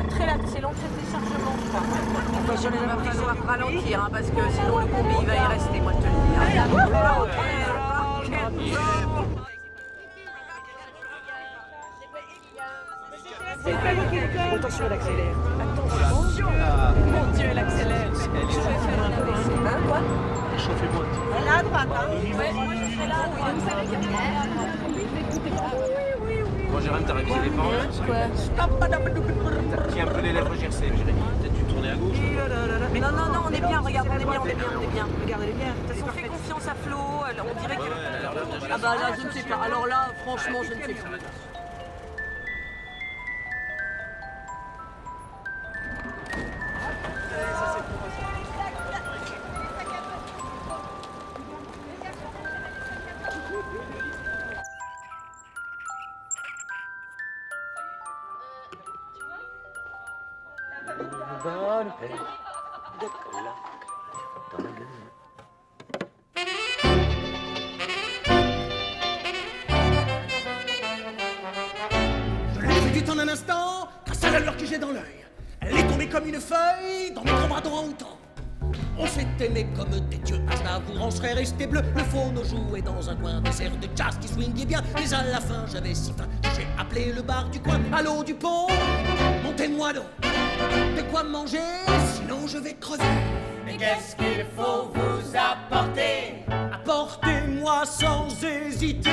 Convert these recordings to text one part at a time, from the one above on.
très là, c'est l'entrée de déchargement, je crois. Attention, il va falloir ralentir, hein, parce que sinon le combi il va y rester, moi je te le dis. Hein. Attention, elle accélère. Attention. Mon Dieu, elle accélère. Hein, quoi? Chauffez-moi un petit peu. Là à droite, hein. Ouais, moi je serai là. Bon, Jérôme, t'as révisé les paroles? Tiens un peu les lèvres gercées, Jérémy. Peut-être tu tournais à gauche. Non, non, non, on est bien, regarde, on est bien. Regarde, elle est bien. De toute façon, fais confiance à Flo, on dirait que... Ah bah là, je ne sais pas. Alors là, franchement, je ne sais pas. Bonne paire de claques dans la gueule. Je l'ai vu du temps d'un instant, grâce à la lueur que j'ai dans l'œil. Elle est tombée comme une feuille dans mes grands bras droits autant. On s'est aimé comme des dieux, Aznavour, on serait resté bleu. Le phono jouait dans un coin des airs de jazz qui swinguait bien. Mais à la fin, j'avais si faim, j'ai appelé le bar du coin. Allô du pont, montez-moi donc de quoi manger, sinon je vais crever. Mais qu'est-ce qu'il faut vous apporter? Apportez-moi sans hésiter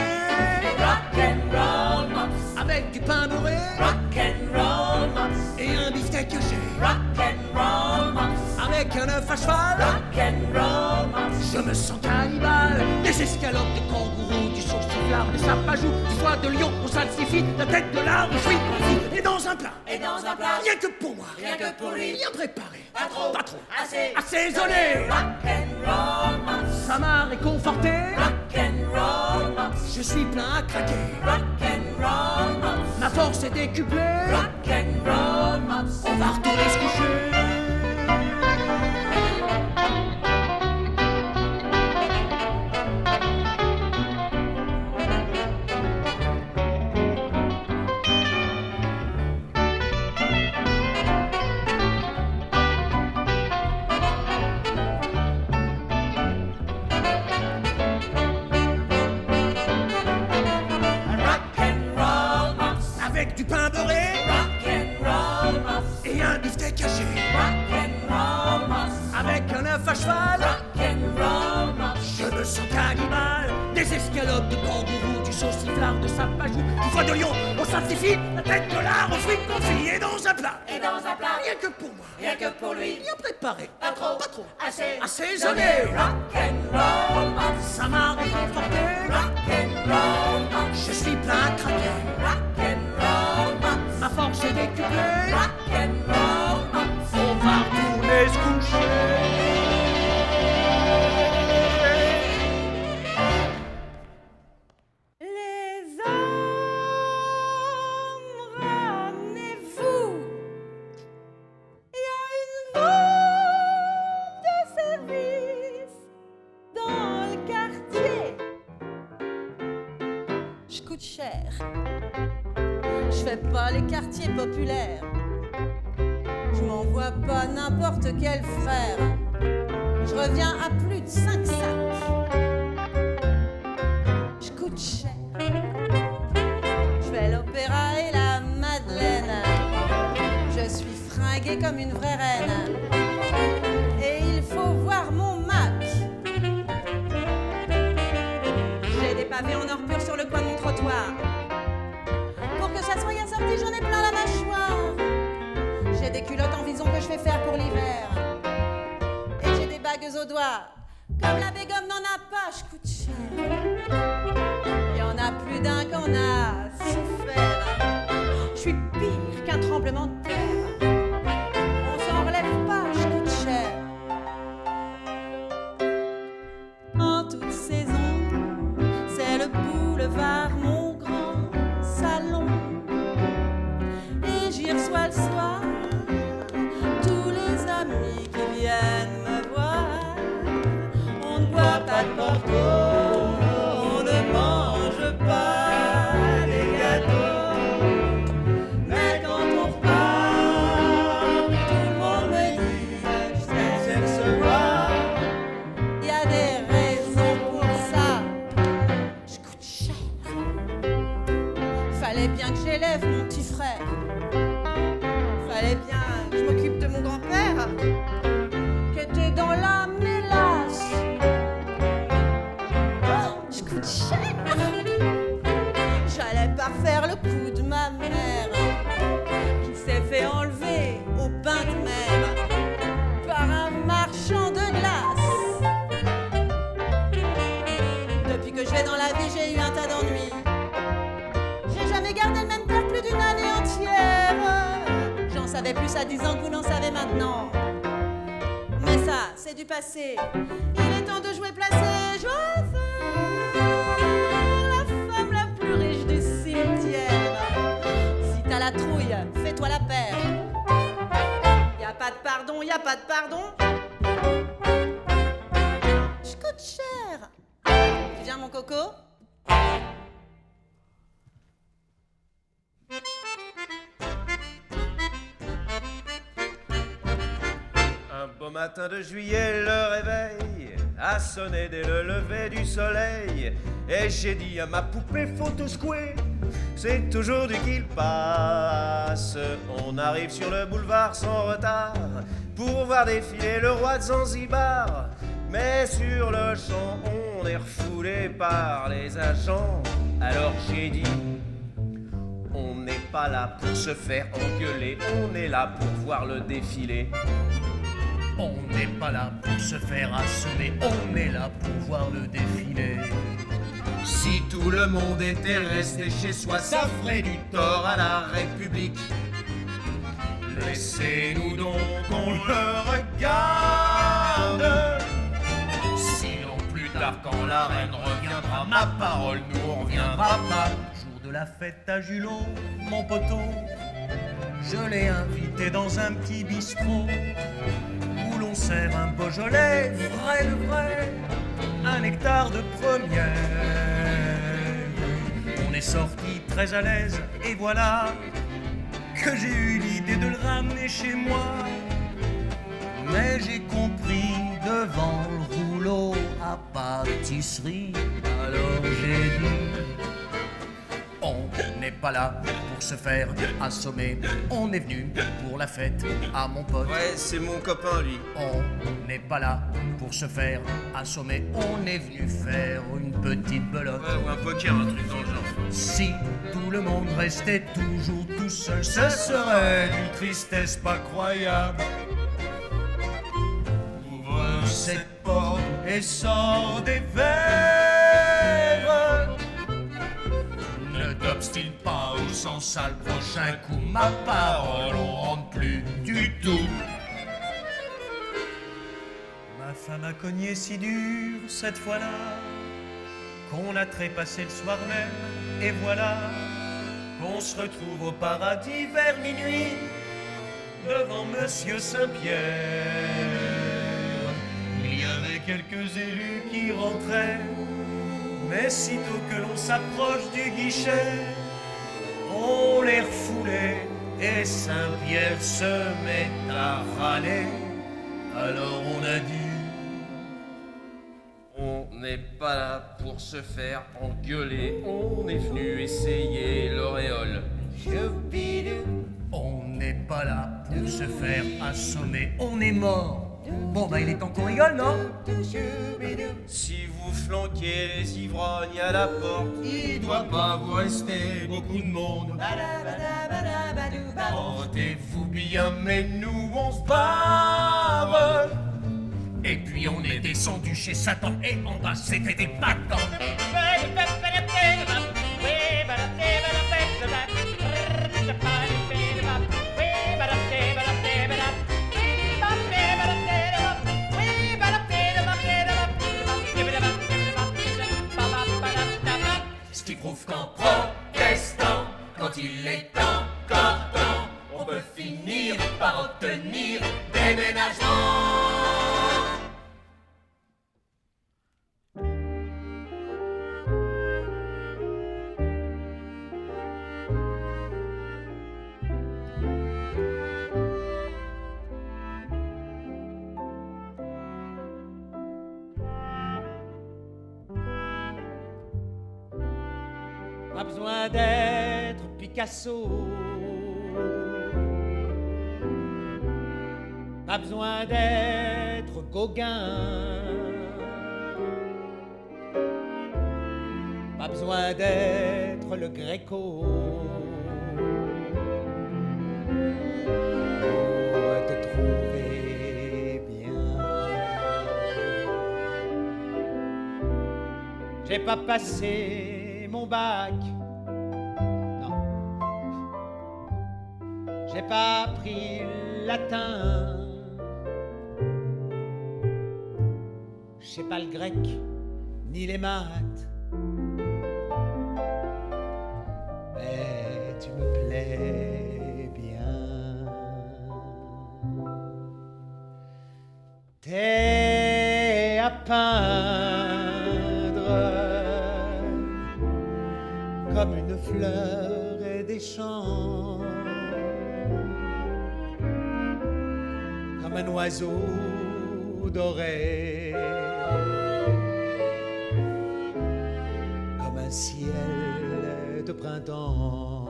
Rock'n'roll mops, avec du pain beurré rock'n'roll mops, et un beefsteak haché rock'n'roll mops, avec un œuf à cheval. rock'n'roll mops. Je me sens cannibale, des escalopes, des kangourous, du sauciflard, des sapajous, du foie de lion, au salsifis, la tête de l'arbre, je suis confit, et dans un plat, rien que pour moi, Rien que pour lui, bien préparé, pas trop, assez, assaisonné, rock'n'roll mops, ça m'a réconforté, rock'n'roll mops, je suis plein à craquer, rock'n'roll mops, ma force est décuplée, rock'n'roll mops. on va retourner se coucher. Rock'n'roll mops, Avec du pain beurré rock'n'roll mops, et un beefsteak caché, rock'n'roll mops, avec un œuf à cheval. rock'n'roll mops. Je me sens cannibale, des escalopes, de kangourous, du sauciflard, de sapajou, du foie de lion, au salsifis, la tête de l'arbre, aux fruits confits et dans un plat. Et dans un plat, Rien que pour moi, rien que pour lui, bien préparé, pas trop, assaisonné. assaisonné. Rock'n'roll mops, Ça m'a réconforté, rock'n'roll mops, je suis plein à craquer, rock'n'roll mops, ma force est décuplée, rock'n'roll mops. on va retourner se coucher. Les hommes, ramenez-vous. Il y a une vente de service dans le quartier. Je coûte cher. Je fais pas les quartiers populaires. Je m'envoie pas n'importe quel frère. Je reviens à plus de 5 sacs. Je coûte cher. Je fais l'opéra et la Madeleine. Je suis fringuée comme une vraie reine. Et il faut voir mon Mac. J'ai des pavés en or pur sur le coin de mon trottoir. Pour que ça soit assorti, j'en ai plein la mâchoire. J'ai des culottes en vison que je fais faire pour l'hiver. Et j'ai des bagues aux doigts. Comme la bégomme n'en a pas, je coûte cher. Y en a plus d'un qu'on a souffert. Je suis pire qu'un tremblement de terre. On s'en relève pas, je coûte cher. En toute saison, c'est le boulevard, mon grand salon. Et j'y reçois le soir tous les amis qui viennent me voir. On ne boit pas de porto, on ne mange pas des gâteaux. Mais quand on repart son grand-père, qui était dans la mélasse. Oh, je coûte cher. J'allais pas faire le coup de ma mère, qui s'est fait enlever au bain de mer par un marchand de glace. Depuis que je vais dans la vie, j'ai eu un tas d'ennuis. J'ai jamais gardé le même père plus d'une année entière. J'en savais plus à 10 ans que vous n'en savez maintenant. Mais ça, c'est du passé. Il est temps de jouer placé. Je veux faire la femme la plus riche du cimetière. Si t'as la trouille, fais-toi la paire. Y a pas de pardon, y a pas de pardon. Je coûte cher. Tu viens, mon coco? Un beau matin de juillet, le réveil a sonné dès le lever du soleil. Et j'ai dit à ma poupée, faut te secouer, c'est aujourd'hui qu'il passe. On arrive sur le boulevard sans retard pour voir défiler le roi de Zanzibar. Mais sur le champ, on est refoulé par les agents. Alors j'ai dit, on n'est pas là pour se faire engueuler, on est là pour voir le défilé. On n'est pas là pour se faire assommer, on est là pour voir le défilé. Si tout le monde était resté chez soi, ça ferait du tort à la République. Laissez-nous donc, on le regarde. Sinon plus tard quand la reine reviendra, ma parole nous on reviendra pas. Jour de la fête à Julot, mon poteau, je l'ai invité dans un petit bistrot où l'on sert un Beaujolais, vrai de vrai, un nectar de première. On est sorti très à l'aise et voilà que j'ai eu l'idée de le ramener chez moi. Mais j'ai compris devant le rouleau à pâtisserie, alors j'ai dit, on n'est pas là pour se faire assommer, on est venu pour la fête à mon pote. Ouais, c'est mon copain lui. On n'est pas là pour se faire assommer, on est venu faire une petite belote. Ouais, ou un poker, un truc dans le genre. Si tout le monde restait toujours tout seul, ce serait d'une tristesse pas croyable. Ouvre cette porte et sors des verres. Ne t'obstine pas au sens sale, prochain coup, ma parole, on rentre plus du tout. Ma femme a cogné si dur cette fois-là qu'on a trépassé le soir même, et voilà qu'on se retrouve au paradis vers minuit devant Monsieur Saint-Pierre. Il y avait quelques élus qui rentraient, mais sitôt que l'on s'approche du guichet, on les refoulait et Saint-Pierre se met à râler. Alors on a dit, On n'est pas là pour se faire engueuler, on est venu essayer l'auréole. on n'est pas là pour se faire assommer, on est mort. Bon bah il est temps qu'on rigole, non? Si vous flanquez les ivrognes à la porte, il doit pas vous rester beaucoup de monde. Portez-vous bien, mais nous on se barre. Et puis on est descendu chez Satan et en bas c'était des patins. Ce qui prouve qu'en protestant, quand il est encore temps, on peut finir par obtenir des ménagements. Pas besoin d'être Picasso Pas besoin d'être Gauguin, pas besoin d'être le Gréco pour te trouver bien. J'ai pas passé mon bac, non. J'ai pas appris le latin. Je sais pas le grec, ni les maths. Mais tu me plais bien. T'es à peindre comme une fleur et des champs, comme un oiseau doré, comme un ciel de printemps.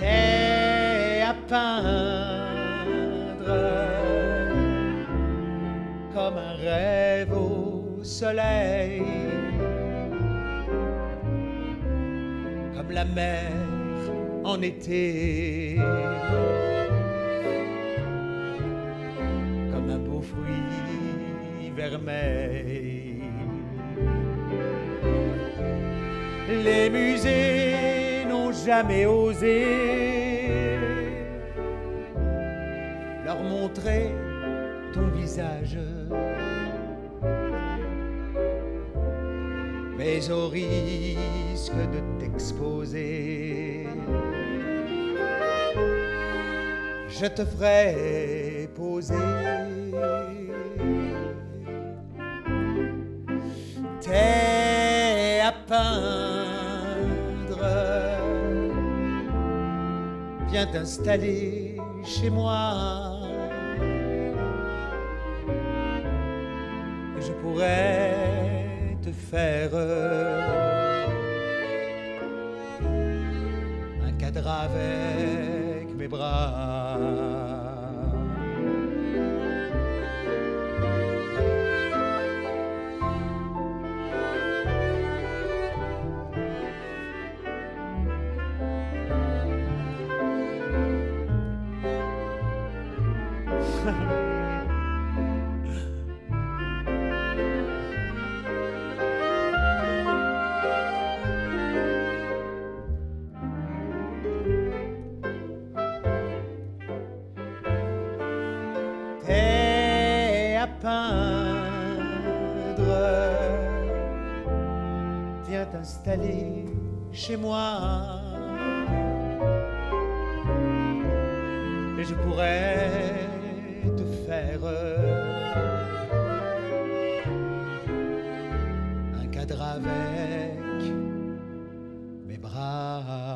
T'es à peindre comme un rêve au soleil, comme la mer en été, comme un beau fruit vermeil. Les musées n'ont jamais osé leur montrer ton visage, mais au risque de t'exposer, je te ferai poser. T'es à peindre, viens t'installer chez moi. Je pourrais te faire un cadre avec mes bras. T'es à peindre, viens t'installer chez moi. Et je pourrais te faire un cadre avec mes bras.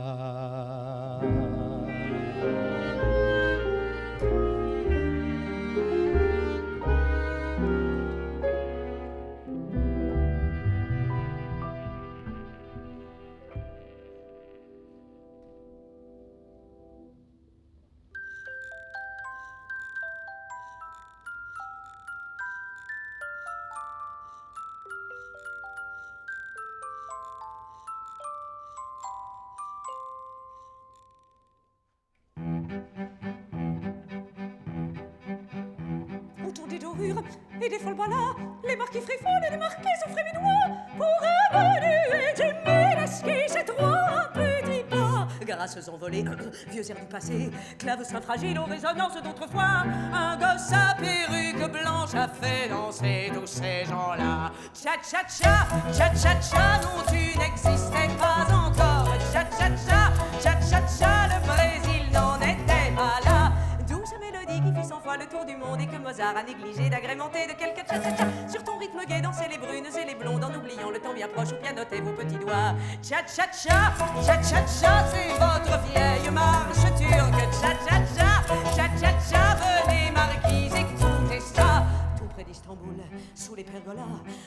Autour des dorures et des folles ballas, les marquis frifoles et les marquises aux fréminois, pour évoluer du mélasqué, j'ai droit à un petit pas. Grâces envolées, vieux airs du passé, clavecins fragiles aux résonances d'autrefois, un gosse à perruque blanche a fait danser tous ces gens-là. Cha-cha-cha, cha-cha-cha, non tu n'existais pas encore. Cha-cha-cha, cha-cha-cha, le Brésil n'en était pas là. Douce mélodie qui fit 100 fois le tour du monde et que Mozart a négligé d'agrémenter de quelques cha-cha-cha. Sur ton rythme gai dansaient les brunes et les blondes en oubliant le temps bien proche où pianotaient vos petits doigts. Cha-cha-cha, cha-cha-cha, c'est votre vieille marche turque. Cha-cha-cha, cha-cha-cha, venez marquise, écoutez ça. Tout près d'Istanbul, d'Istanbul, sous les pergolas,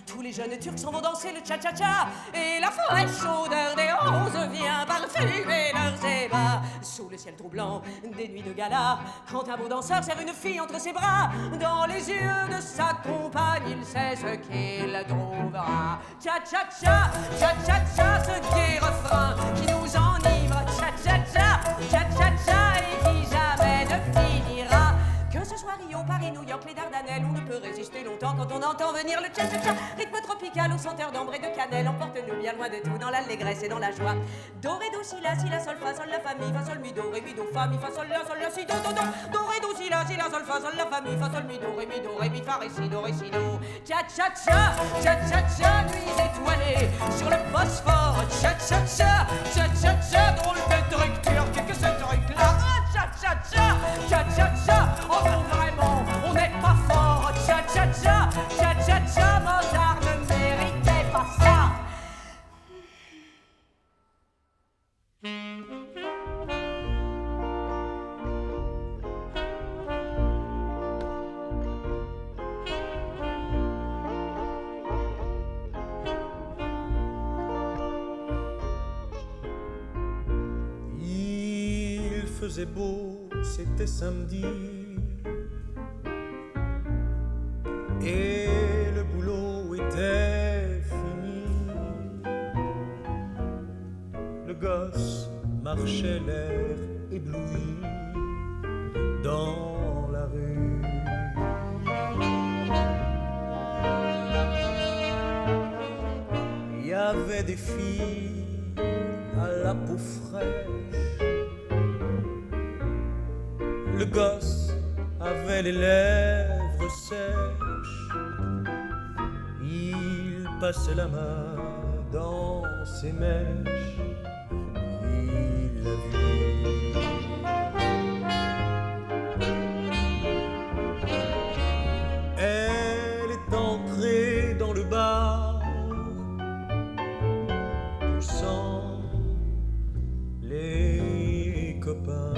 tous les jeunes Turcs s'en vont danser le cha-cha-cha. Et la fraîche odeur des roses vient parfumer leurs ébats. Sous le ciel troublant des nuits de gala, quand un beau danseur serre une fille entre ses bras, dans les yeux de sa compagne, il sait ce qu'il trouvera. Cha-cha-cha, cha-cha-cha, ce gai refrain qui nous enivre. Cha-cha-cha, cha-cha-cha, et qui jamais ne finira. Que ce soit Rio, Paris, New York, les Dardanelles, on ne peut résister longtemps quand on entend venir le cha-cha-cha. Rythme tropical aux senteurs d'ambre et de cannelle, emporte-nous bien loin de tout, dans l'allégresse et dans la joie. Do, ré, do, si, la, sol, fa, sol, la, fa, mi, fa, sol, mi, do, ré, mi, do, fa, mi, fa, sol, la, si, do, do, do. Do, ré, do, si, la, sol, fa, sol, la, fa, mi, fa, sol, mi, do, ré, mi, fa, ré, si, do, cha-cha-cha, cha-cha-cha, nuit étoilée sur le Bosphore. Cha-cha-cha, cha-cha-cha, drôle de truc turc, que ce truc-là. Cha-cha-cha, cha-cha-cha, oh non, vraiment, on n'est pas fort. Cha-cha-cha, cha-cha-cha, Mozart ne méritait pas ça. Il faisait beau, c'était samedi, et le boulot était fini. Le gosse marchait l'air ébloui dans la rue. Il y avait des filles à la peau fraîche. Le gosse avait les lèvres sèches. Il passait la main dans ses mèches. Il l'a vu. Elle est entrée dans le bar, poussant les copains.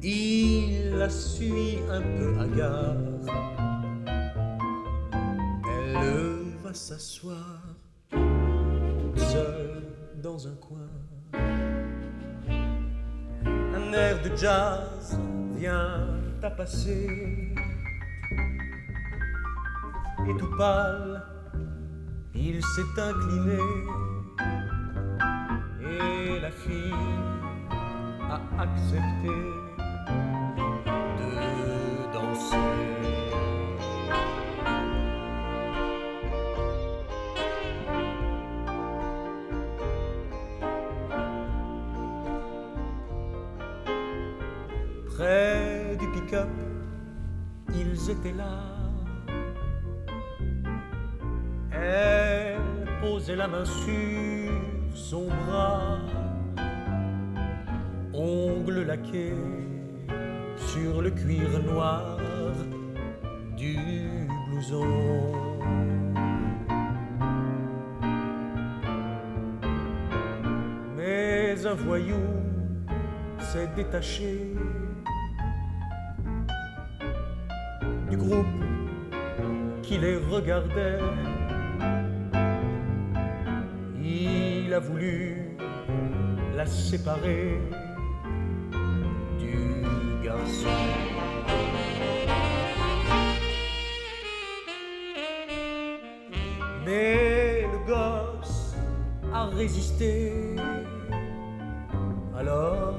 Il la suit un peu hagard. Elle va s'asseoir seule dans un coin. Un air de jazz vient à passer. Et tout pâle, il s'est incliné. Et la fille a accepté de danser. Près du pick-up, ils étaient là. Elle posait la main sur son bras. Ongles laqués sur le cuir noir du blouson. Mais un voyou s'est détaché du groupe qui les regardait. Il a voulu la séparer du garçon. Mais le gosse a résisté. Alors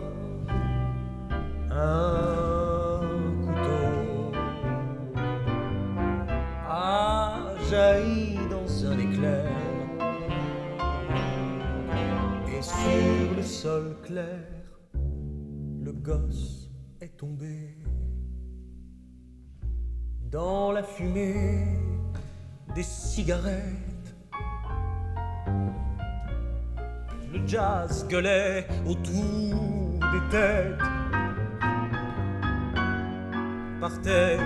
un couteau a jailli dans un éclair. Et sur le sol clair, le gosse est tombé. Dans la fumée des cigarettes, le jazz gueulait autour des têtes. Par terre,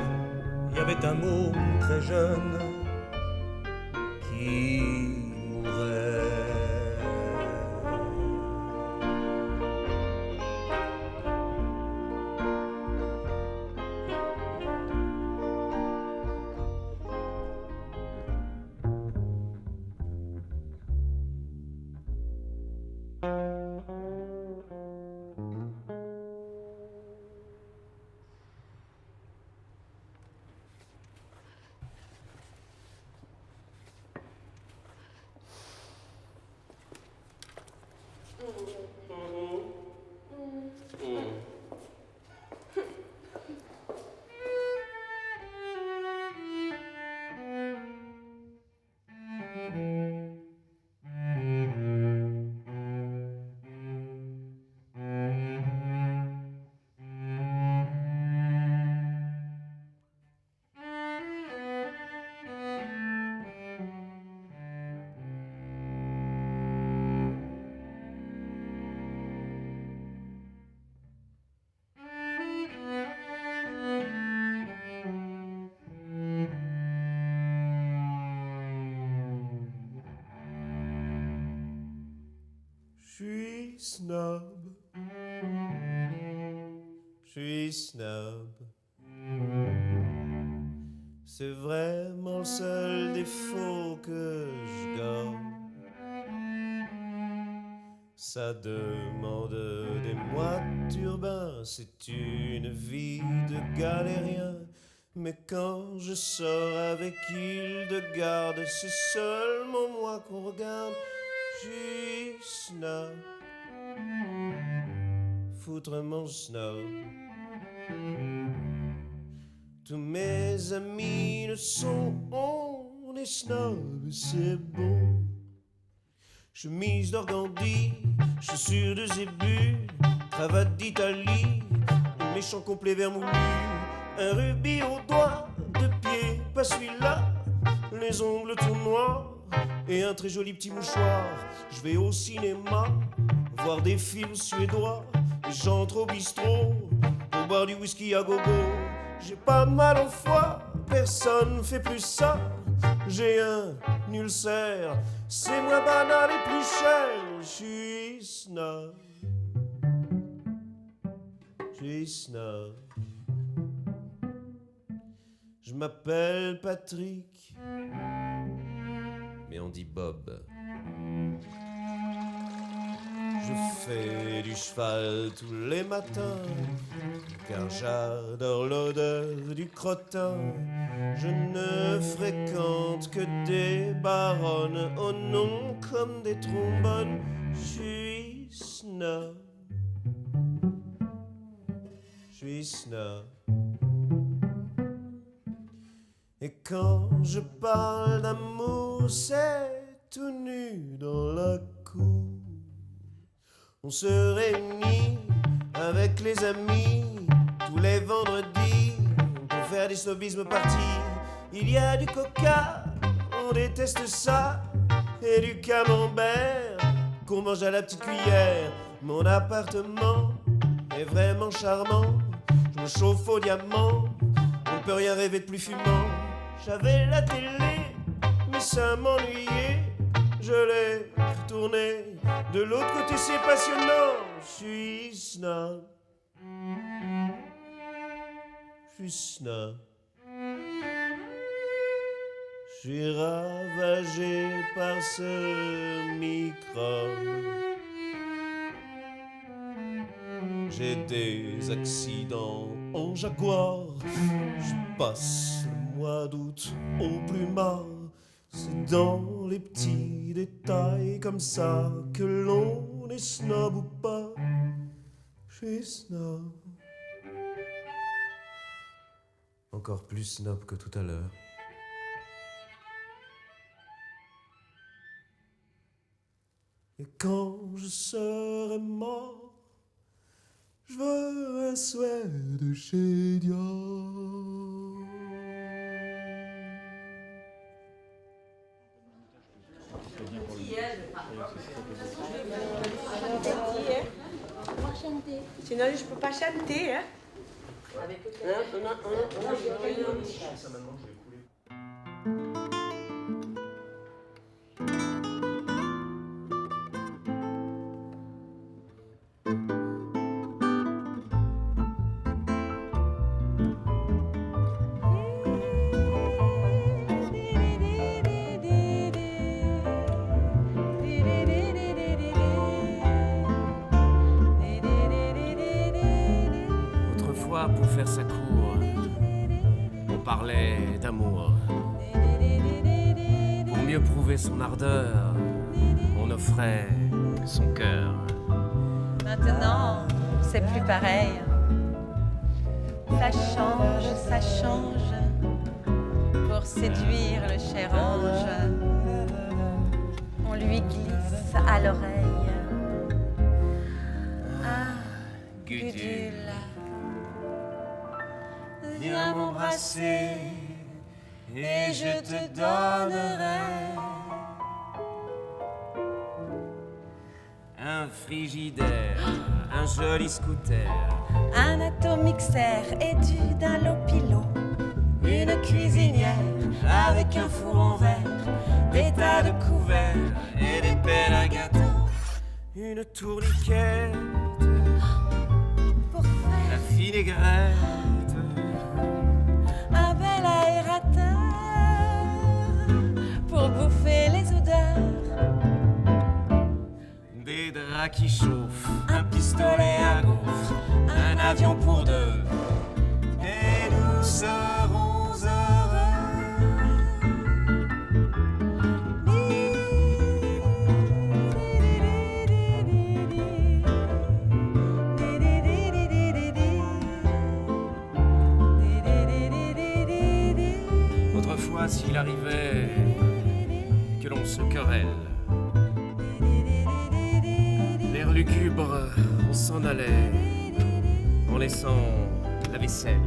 il y avait un môme très jeune qui mourait. snob. Je suis snob. C'est vraiment le seul défaut que je garde. Ça demande des mois de turbin, c'est une vie de galérien. Mais quand je sors avec Hildegarde, c'est seulement moi qu'on regarde. Je suis snob, foutrement snob. Tous mes amis le sont, on est snob et c'est bon. Chemise d'organdi, chaussures de zébu, cravate d'Italie, un méchant complet vermoulu, un rubis au doigt, de pied, pas celui-là, les ongles tout noirs et un très joli petit mouchoir. Je vais au cinéma, voir des films suédois, et j'entre au bistrot pour boire du whisky à gogo. J'ai pas mal au foie, personne fait plus ça. J'ai un ulcère, c'est moins banal et plus cher. Je suis snob. Je suis snob. Je m'appelle Patrick, mais on dit Bob. Je fais du cheval tous les matins, car j'adore l'odeur du crottin. Je ne fréquente que des baronnes, au nom comme des trombones. Je suis snob. Je suis snob. Et quand je parle d'amour, c'est tout nu dans la cour. On se réunit avec les amis tous les vendredis pour faire des snobismes parties. Il y a du coca, on déteste ça, et du camembert qu'on mange à la petite cuillère. Mon appartement est vraiment charmant, je me chauffe au diamant, on ne peut rien rêver de plus fumant. J'avais la télé, mais ça m'ennuyait, je l'ai retournée. De l'autre côté c'est passionnant. Je suis snob. Je suis snob. Je suis ravagé par ce microbe. J'ai des accidents en Jaguar. Je passe le mois d'août au plumard. C'est dans les petits détails comme ça que l'on est snob ou pas. Je suis snob. Encore plus snob que tout à l'heure. Et quand je serai mort, je veux un suède chez Dior. Sinon, je peux pas chanter, hein. Pour faire sa cour, on parlait d'amour. Pour mieux prouver son ardeur, on offrait son cœur. Maintenant, c'est plus pareil. Ça change. Pour séduire le cher ange, on lui glisse à l'oreille. Ah, Gudule, viens m'embrasser et je te donnerai Un frigidaire, un joli scooter, un atomixer et du Dunlopilo, une cuisinière avec un four en verre, des tas de couverts et des pelles à gâteau. une tourniquette, Pour faire la vinaigrette, un bel aérateur pour bouffer les odeurs. des draps qui chauffent, un pistolet à gaufres, un avion pour deux, et nous serons heureux. Autrefois, s'il arrivait que l'on se querelle, l'air lugubre, on s'en allait en laissant la vaisselle.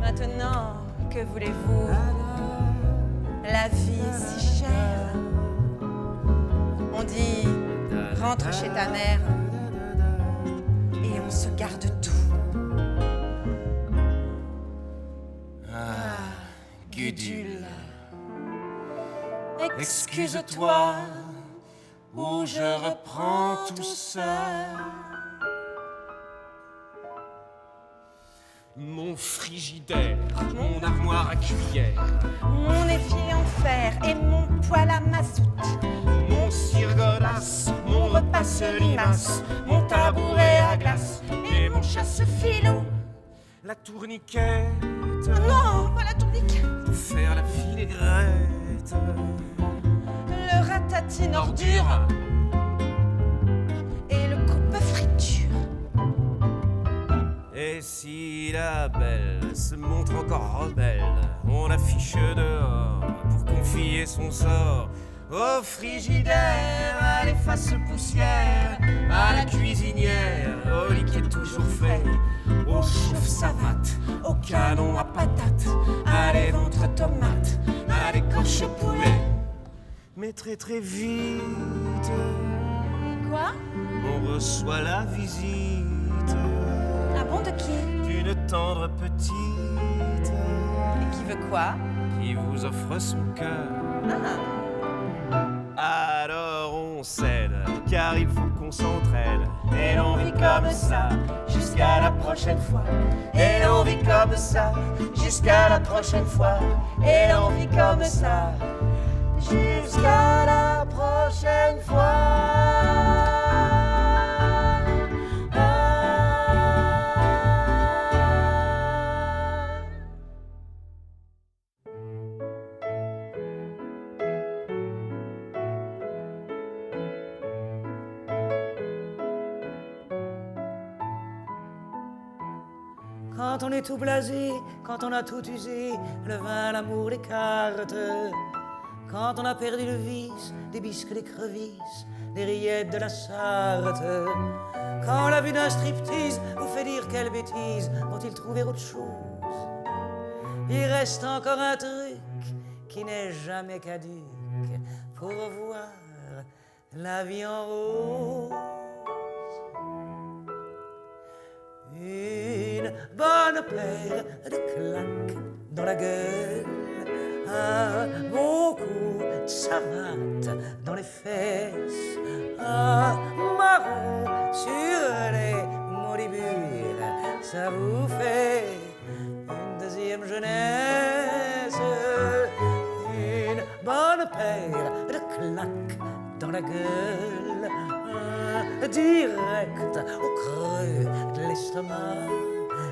Maintenant, que voulez-vous? La vie est si chère. On dit, rentre chez ta mère et on se garde tout. Gudule, Excuse-toi, ou je reprends tout seul. Mon frigidaire, mon armoire à cuillère, mon évier en fer et mon poêle à mazout. mon cire-godasse, mon repasse limace, mon tabouret à glace et mon chasse-filou. La tourniquette, Non, pas la tourniquette. pour faire la vinaigrette. Le ratatine ordure Ordure, et le coupe-friture. et si la belle se montre encore rebelle, on affiche dehors pour confier son sort au frigidaire, à l'efface poussière, à la cuisinière, au lit qui est toujours fait, au chauffe-savate, au canon à patates, à l'éventre tomates, à l'écorche poulet. Mais très très vite, Quoi? on reçoit la visite Ah bon, de qui? d'une tendre petite Et qui veut quoi? qui vous offre son cœur. Ah, Alors on cède, car il faut qu'on s'entraide. Et l'on vit comme ça, jusqu'à la prochaine fois. Et l'on vit comme ça, jusqu'à la prochaine fois. Et l'on vit comme ça, jusqu'à la prochaine fois. Quand on est tout blasé, quand on a tout usé, le vin, l'amour, les cartes. Quand on a perdu le vice, des bisques, des crevisses, des rillettes de la Sarthe. Quand la vue d'un striptease vous fait dire quelle bêtise, vont-ils trouver autre chose? Il reste encore un truc qui n'est jamais caduque pour voir la vie en rose. Une bonne paire de claques dans la gueule, un bon coup de savate dans les fesses, un marron sur les mandibules, ça vous fait une deuxième jeunesse. Une bonne paire de claques dans la gueule, direct au creux de l'estomac,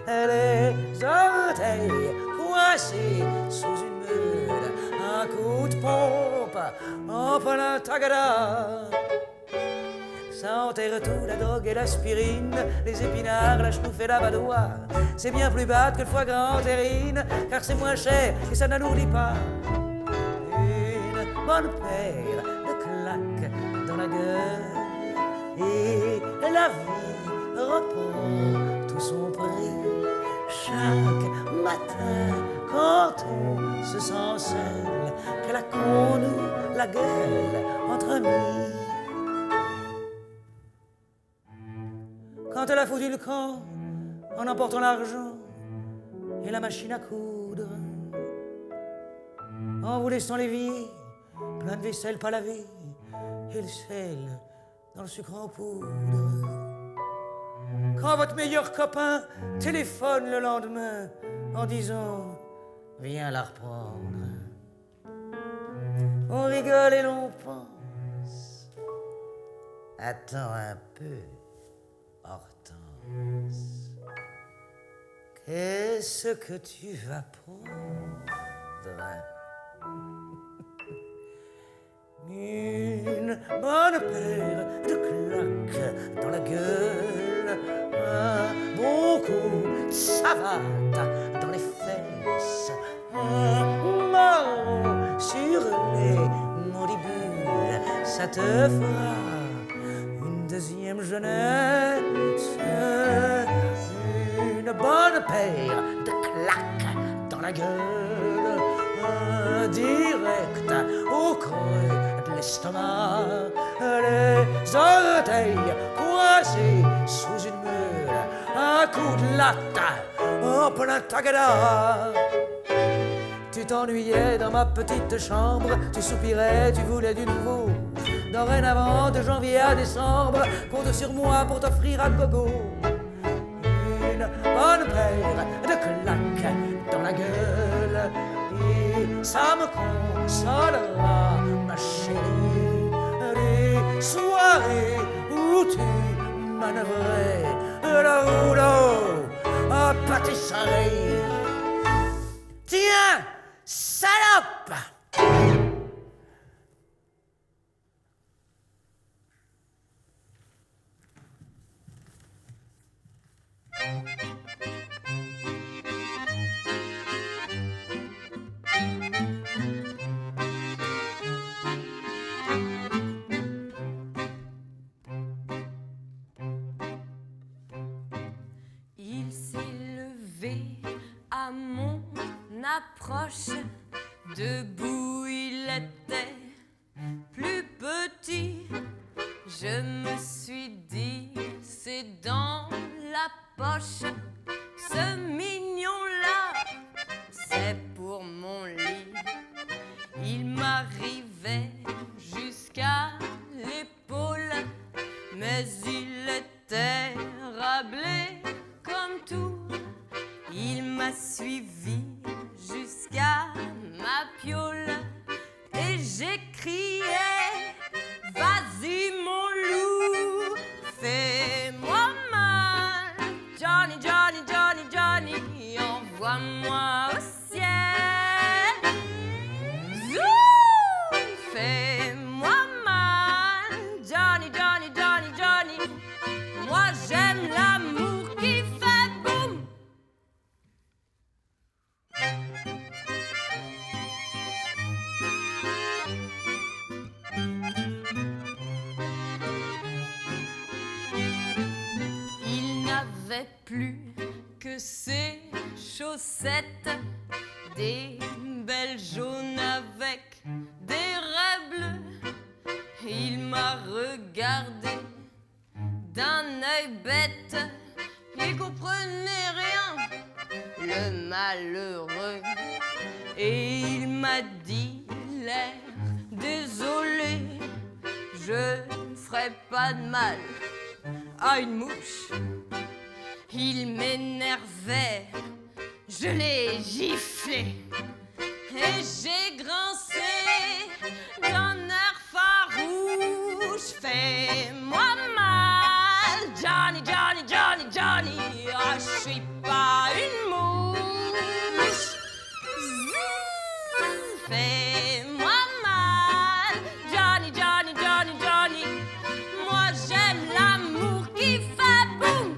les orteils coincés sous une meule, un coup de pompe en plein tagada. Ça enterre tout, la drogue et l'aspirine, les épinards, la chenouf et la badoie. C'est bien plus bad que le foie gras en terrine, car c'est moins cher et ça n'alourdit pas. Une bonne paire de claques dans la gueule, et la vie reprend tout son prix. Chaque matin, quand on se sent seul, claquons-nous la gueule entre amis. Quand elle a foutu le camp, en emportant l'argent et la machine à coudre, en vous laissant l'évier, plein de vaisselle pas lavée, et le sel dans le sucre en poudre. Quand votre meilleur copain téléphone le lendemain en disant « Viens la reprendre », on rigole et l'on pense « Attends un peu, Hortense, qu'est-ce que tu vas prendre ?» Une bonne paire de claques dans la gueule, un bon coup de savate dans les fesses, un mot sur les mandibules, ça te fera une deuxième jeunesse. Une bonne paire de claques dans la gueule, un direct au creux de l'estomac, les orteils coincés sous une mule, un coup de latte en plein tagada. Tu t'ennuyais dans ma petite chambre, tu soupirais, tu voulais du nouveau. Dorénavant, de janvier à décembre, compte sur moi pour t'offrir un gogo. Une bonne paire de claques dans la gueule, et ça me consolera, ma chérie, les soirées où tu manœuvrais le rouleau à pâtisserie. Tiens, salope! Il s'est levé à mon approche, debout il était plus petit. Je me suis dit, c'est dans la poche, ce mignon-là, c'est pour mon lit. Il m'arrivait jusqu'à l'épaule, mais il était rablé comme tout. Il m'a suivi jusqu'à ma piole et j'ai crié, vas-y mon loup, fais-moi mal. Johnny, Johnny, Johnny, Johnny, envoie-moi au ciel. Zou, fais-moi mal. Johnny, Johnny, Johnny, Johnny, moi j'aime l'amour qui fait boum. Il n'avait plus que ses chaussettes, des belles jaunes avec des raies bleues. Il m'a regardé d'un œil bête, il comprenait rien, le malheureux. Et il m'a dit, l'air désolé, je ne ferai pas de mal à une mouche. Il m'énervait, je l'ai giflé et j'ai grincé d'un air farouche. Fais-moi mal, Johnny, Johnny, Johnny, Johnny, oh, je suis pas une mouche. Fais-moi mal, Johnny, Johnny, Johnny, Johnny, moi j'aime l'amour qui fait boum.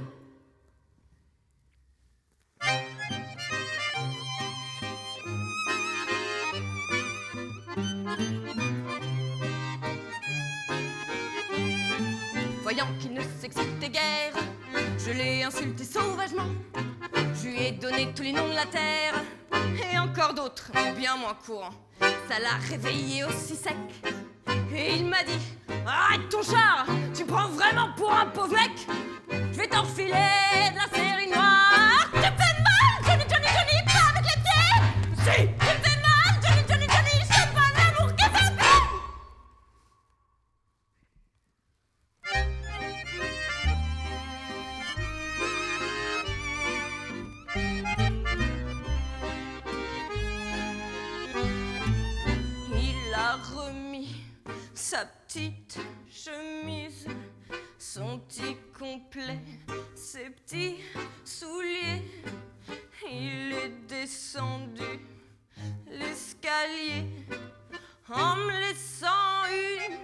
Voyant qu'il ne s'excitait guère, je l'ai insulté sauvagement. Je lui ai donné tous les noms de la terre et encore d'autres bien moins courants. Ça l'a réveillé aussi sec et il m'a dit, arrête ton char, tu prends vraiment pour un pauvre mec. Je vais t'enfiler de la série noire. Tu me fais mal, Johnny, Johnny, Johnny, pas avec les pieds. Si, tu me fais mal, Johnny, Johnny, Johnny, c'est pas l'amour qui fait mal. sa petite chemise, son petit complet, ses petits souliers. Il est descendu l'escalier en me laissant une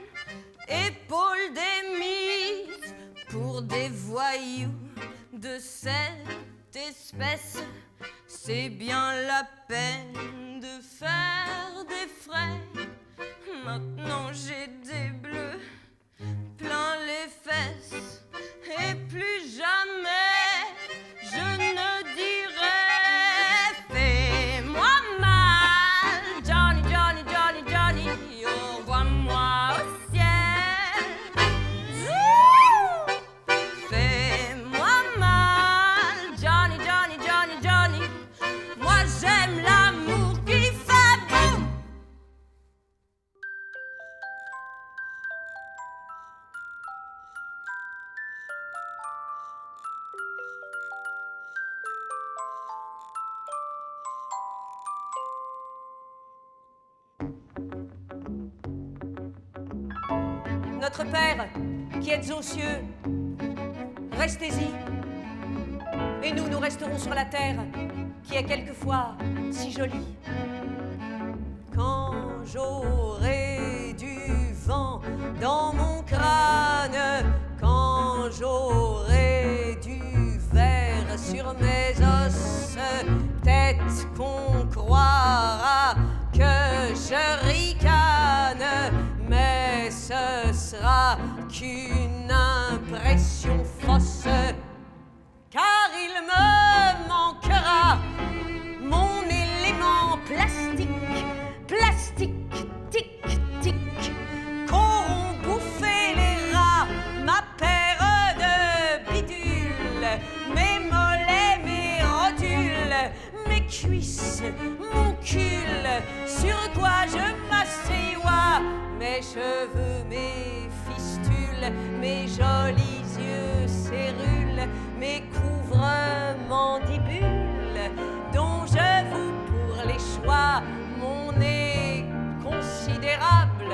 épaule démise pour des voyous de cette espèce. C'est bien la peine de faire des frais. Maintenant j'ai des bleus plein les fesses et plus jamais je ne dirai fais-moi mal, Johnny, Johnny, Johnny, Johnny, envoie-moi au ciel. Fais-moi mal, Johnny, Johnny, Johnny, Johnny, moi j'aime l'amour qui fait boum. Notre Père, qui êtes aux cieux, restez-y, et nous resterons sur la terre, qui est quelquefois si jolie. Quand j'aurai du vent dans mon crâne, quand j'aurai du verre sur mes os, peut-être qu'on croira que je ricane, mais ce sera qu'une impression fausse, car il me manquera mon élément plastique, plastique, tic, tic, qu'auront bouffé les rats, ma paire de bidules, mes mollets, mes rotules, mes cuisses, mon cul, sur quoi je m'asseois, mes cheveux, mes fistules, mes jolis yeux cérules, mes couvre-mandibules, dont je vous pour les choix, mon nez considérable,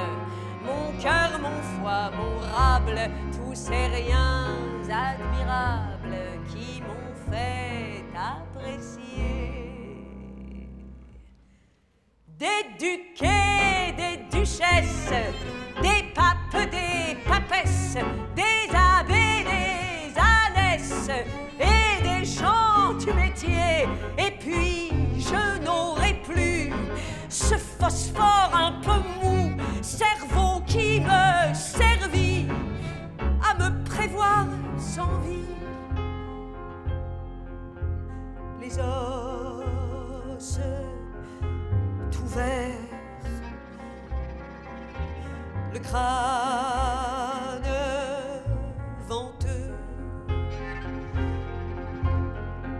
mon cœur, mon foie, mon rable, tous ces riens admirables qui m'ont fait apprécier. Des duquets, des duchesses, des papes, des papesses, des abbés, des ânesses et des gens du métier. Et puis je n'aurai plus ce phosphore un peu mou, cerveau qui me servit à me prévoir sans vie. Les os tout vert, le crâne venteux,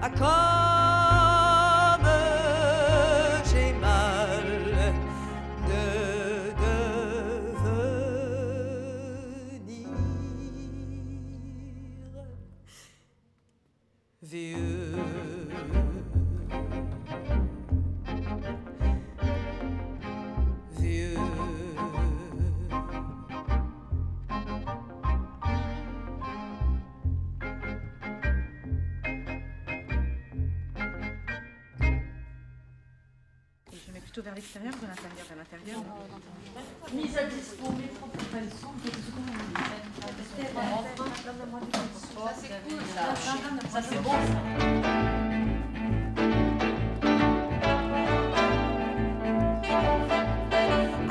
à comme j'ai mal de devenir vieux. Je mets plutôt vers l'extérieur que l'intérieur, vers l'intérieur. Mise à dispo, micro pour pas le son, ça c'est cool, ça c'est bon ça.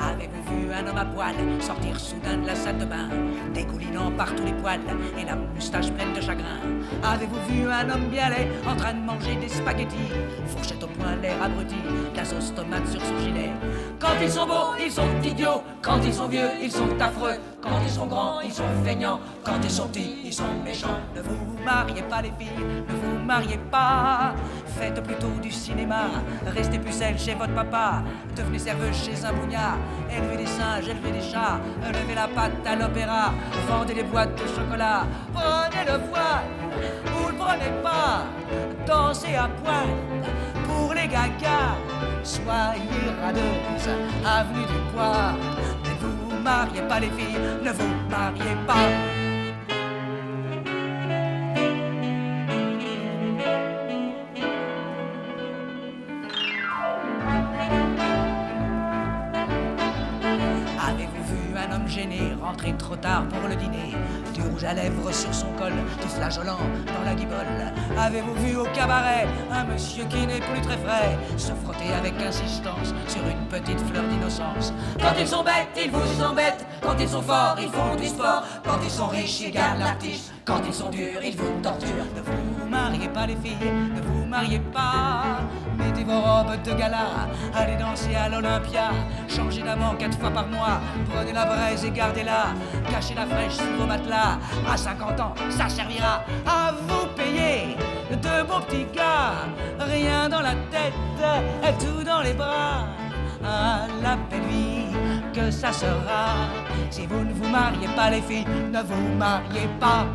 Avez-vous vu un homme à poil sortir soudain de la salle de bain, dégoulinant par tous les poils et la moustache pleine de chagrin? Avez-vous vu un homme bien laid en train de manger des spaghettis, fourchette au poing, l'air abruti, la sauce tomate sur son gilet? Quand ils sont beaux, ils sont idiots. Quand ils sont vieux, ils sont affreux. Quand ils sont grands, ils sont feignants. Quand ils sont petits, ils sont méchants. Ne vous mariez pas les filles, ne vous mariez pas. Faites plutôt du cinéma, restez pucelle chez votre papa. Devenez serveuse chez un bougnat, élevez des singes, élevez des chats, levez la patte à l'opéra, vendez des boîtes de chocolat. Prenez le voile, ou le prenez pas, dansez à poil pour les gagas. Soyez radeuse, avenue du Poire, mais vous mariez pas les filles, ne vous mariez pas. Avez-vous vu un homme gêné rentrer trop tard pour le dîner, du rouge à lèvres sur son col, du flageolant dans la guibole? Avez-vous vu au cabaret un monsieur qui n'est plus très frais se frotter avec insistance sur une petite fleur d'innocence? Quand ils sont bêtes, ils vous embêtent. Quand ils sont forts, ils font du sport. Quand ils sont riches, ils gardent l'artiste. Quand ils sont durs, ils vous torturent. Ne vous mariez pas les filles, ne vous mariez pas. Mettez vos robes de gala, allez danser à l'Olympia. Changez d'amant 4 fois par mois, prenez la braise et gardez-la. Cachez la fraîche sous vos matelas. À 50 ans, ça servira à vous payer de beaux petits gars. Rien dans la tête, tout dans les bras. À la belle vie que ça sera. Si vous ne vous mariez pas les filles, ne vous mariez pas.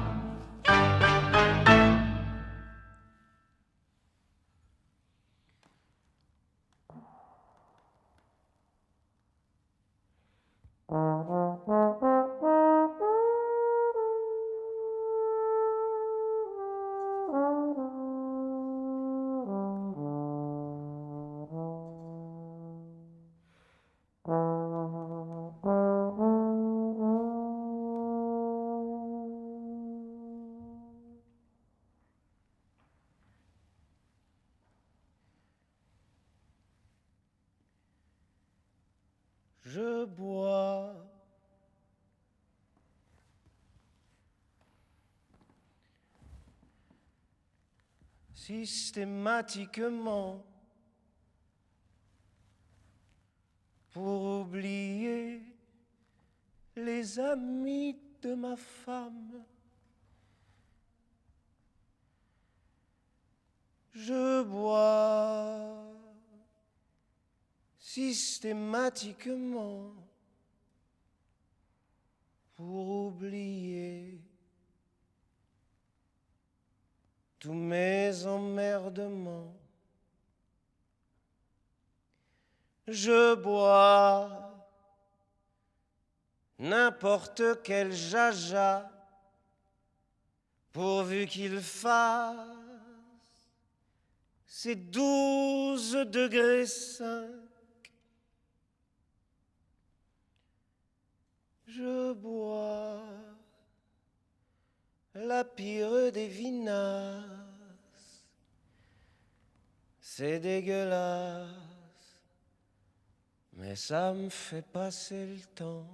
Je bois systématiquement pour oublier les amis de ma femme. Je bois systématiquement pour oublier tous mes emmerdements. Je bois n'importe quel jaja pourvu qu'il fasse c'est 12 degrés 5. Je bois la pire des vinasses. C'est dégueulasse, mais ça me fait passer le temps.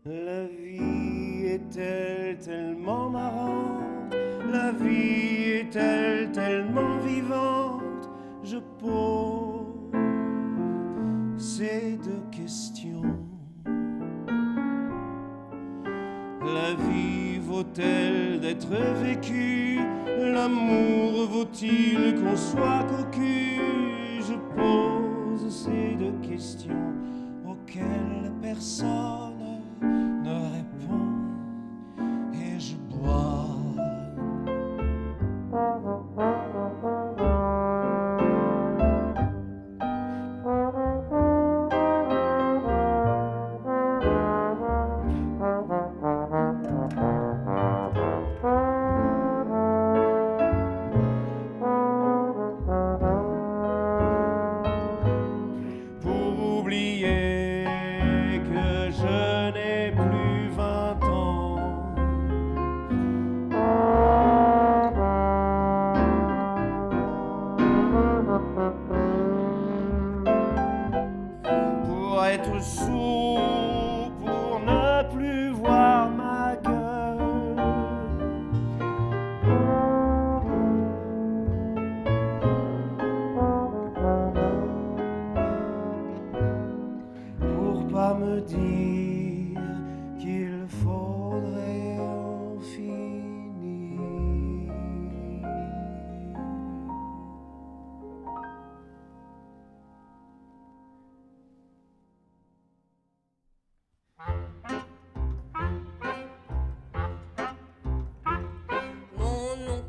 La vie est-elle tellement marrante? La vie est-elle tellement vivante? Je pose ces deux questions. vaut-elle d'être vécue? L'amour vaut-il qu'on soit cocu? Je pose ces deux questions auxquelles personne ne répond et je bois.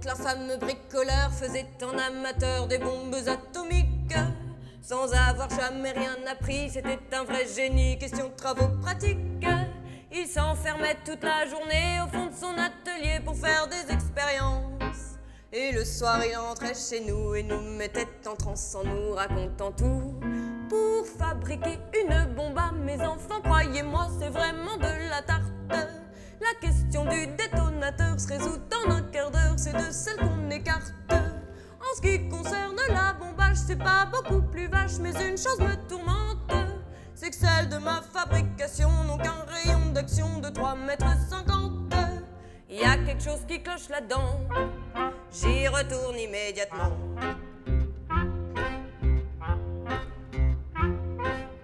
Un fameux bricoleur faisait en amateur des bombes atomiques. Sans avoir jamais rien appris, c'était un vrai génie, question de travaux pratiques. Il s'enfermait toute la journée au fond de son atelier pour faire des expériences. Et le soir il rentrait chez nous et nous mettait en transe en nous racontant tout. Pour fabriquer une bombe à mes enfants, croyez-moi c'est vraiment de la tarte. La question du détonateur se résout en un quart d'heure, c'est de celle qu'on écarte. En ce qui concerne la bombage, c'est pas beaucoup plus vache, mais une chose me tourmente, c'est que celle de ma fabrication n'ont qu'un rayon d'action de 3,50 m. Y a quelque chose qui cloche là-dedans, j'y retourne immédiatement.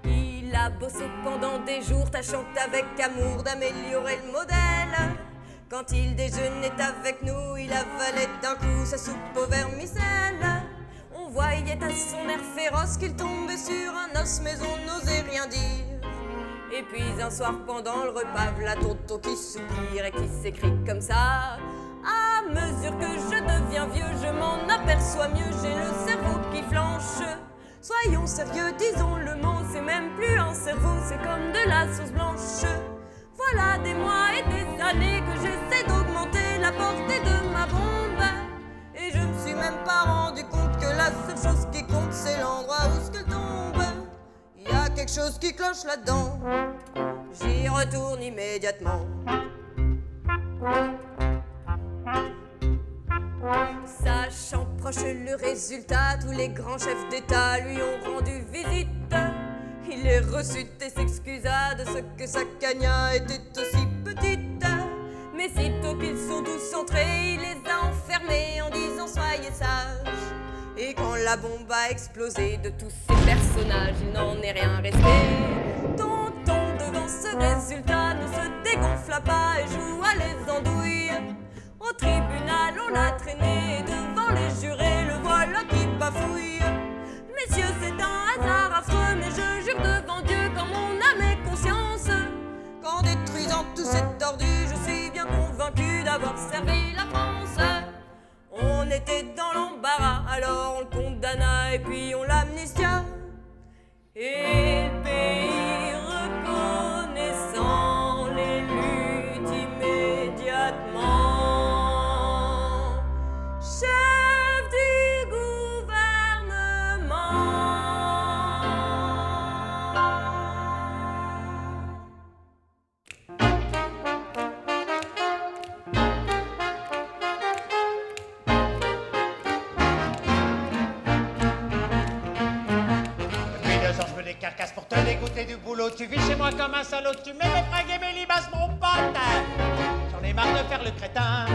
Il a bossé pendant des jours, tâchant avec amour d'améliorer le modèle. Quand il déjeunait avec nous, il avalait d'un coup sa soupe au vermicelle. On voyait à son air féroce qu'il tombait sur un os, mais on n'osait rien dire. Et puis un soir pendant le repas, v'là tonton qui soupire et qui s'écrie comme ça. À mesure que je deviens vieux, je m'en aperçois mieux, j'ai le cerveau qui flanche. Soyons sérieux, disons le mot, c'est même plus un cerveau, c'est comme de la sauce blanche. Voilà des mois et des années que j'essaie d'augmenter la portée de ma bombe. Et je me suis même pas rendu compte que la seule chose qui compte, c'est l'endroit où ce qu'elle tombe. Il y a quelque chose qui cloche là-dedans, j'y retourne immédiatement. Sachant proche le résultat, tous les grands chefs d'État lui ont rendu visite. Il les reçut et s'excusa de ce que sa cagna était aussi petite. Mais sitôt qu'ils sont tous entrés, il les a enfermés en disant soyez sages. Et quand la bombe a explosé, de tous ces personnages, il n'en est rien resté. Tonton devant ce résultat ne se dégonfla pas et joua les andouilles. Au tribunal on l'a traîné et devant les jurés le voilà qui bafouille. Messieurs, c'est un hasard affreux, mais je jure devant Dieu quand mon âme est conscience qu'en détruisant tous ces tordus, je suis bien convaincu d'avoir servi la France. On était dans l'embarras, alors on le condamna et puis on l'amnistia. Et le pays reconnaissant l'élut immédiatement chef du gouvernement. Depuis 2 ans, je me décarcasse pour te dégoûter du boulot. Tu vis chez moi comme un salaud, tu mets mes fringues et mes limaces, mon pote. J'en ai marre de faire le crétin.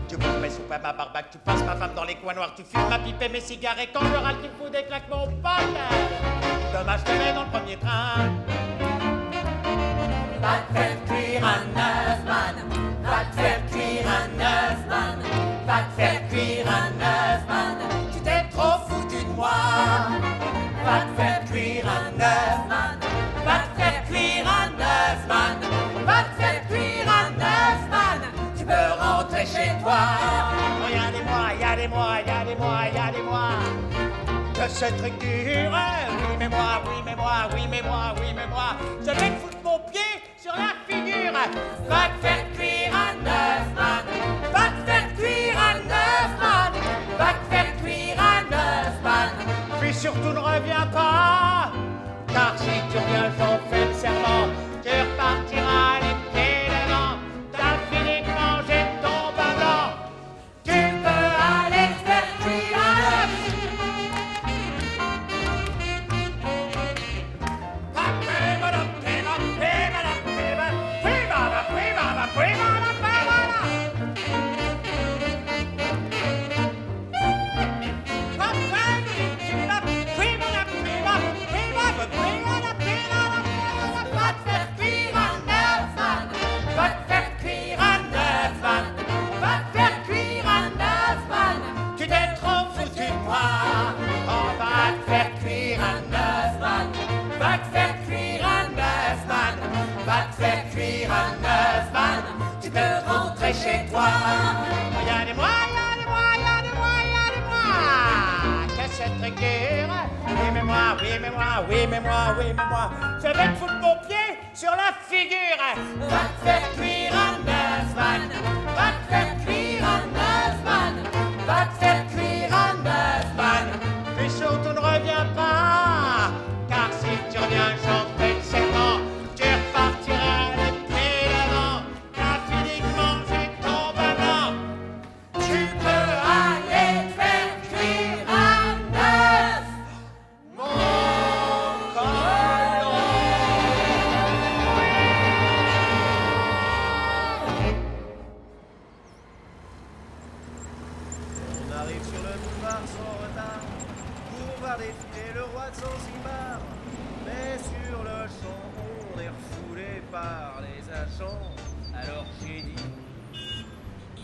Tu bouffes mes soupes à ma barbaque, tu passes ma femme dans les coins noirs, tu fumes ma pipe et mes cigares, et quand je râle, tu fous des claques, mon pote. Dommage, je te mets dans le premier train. Pas de faire cuire un œuf, Va te faire cuire un œuf, man. Va te faire cuire un œuf, man. Tu t'es trop foutu de moi. Va te faire cuire un œuf, man. Va te faire cuire un œuf, man. Va te faire cuire un œuf, man. Tu peux rentrer chez toi. Regardez-moi, regardez-moi, regardez-moi, regardez-moi. Que ce truc dure. Oui, mais moi, oui, mais moi, oui, mais moi, oui, mais moi. Je vais te foutre mon pied sur la figure. Va te faire cuire un œuf, man. Va te faire cuire un œuf, man. Va te faire cuire un œuf, man. Puis surtout ne reviens pas. Car si tu reviens, j'en fais le serment. Tu repartiras les pieds devant. T'as fini de manger ton pain blanc. Tu peux aller te faire cuire un œuf. Chez toi. Regardez-moi, regardez-moi, regardez-moi, regardez-moi. Que ce truc dure. Oui, mais moi, oui, mais moi, oui, mais moi, oui, mais moi. Je vais te foutre mon pied sur la figure. Va te faire cuire un œuf, man. Va te faire cuire un œuf, man. Va te faire cuire un œuf, man. Puis surtout ne reviens pas. Car si tu reviens, j'en fais le serment. Tu repartiras les pieds devant. T'as fini de manger ton pain blanc. Tu peux aller te faire cuire un œuf, mon colon. On arrive sur le boulevard sans retard pour voir défiler le roi de Zanzibar. Mais sur le champ, on est refoulé par les agents. Alors j'ai dit,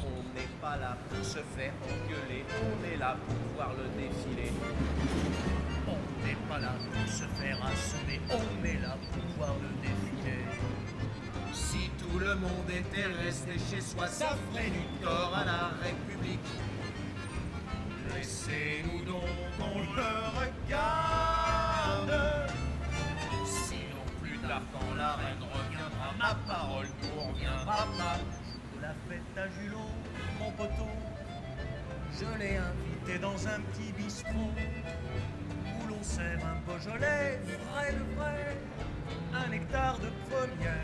on n'est pas là pour se faire engueuler, on est là pour voir le défilé. On n'est pas là pour se faire assommer, on est là pour voir le défilé. Si tout le monde était resté chez soi, ça ferait du tort à la République. Laissez-nous donc, on le regarde. Sinon plus tard quand la reine reviendra, ma parole nous reviendra pas. De la fête à Julot, mon poteau, je l'ai invité dans un petit bistrot où l'on sert un Beaujolais vrai de vrai, un nectar de première.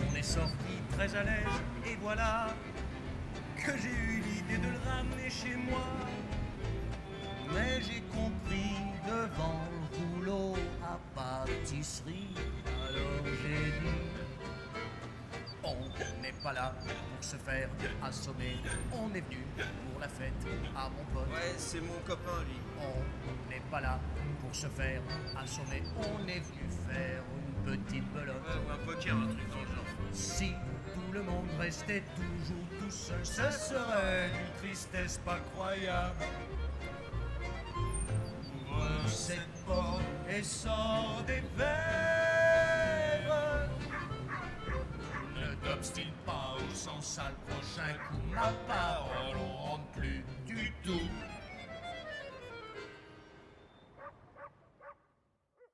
On est sorti très à l'aise et voilà que j'ai eu l'idée de le ramener chez moi. Mais j'ai compris devant le rouleau à pâtisserie, alors j'ai dit, on n'est pas là pour se faire assommer, on est venu pour la fête à mon pote. Ouais, c'est mon copain lui. On n'est pas là pour se faire assommer, on est venu faire une petite belote. Ouais, un poker, un truc dans le genre. Si tout le monde restait toujours tout seul, ce serait une tristesse pas croyable. Ouvre cette porte et sors des verres. Ne t'obstine pas au sens sale, prochain coup, ma parole, on rentre plus.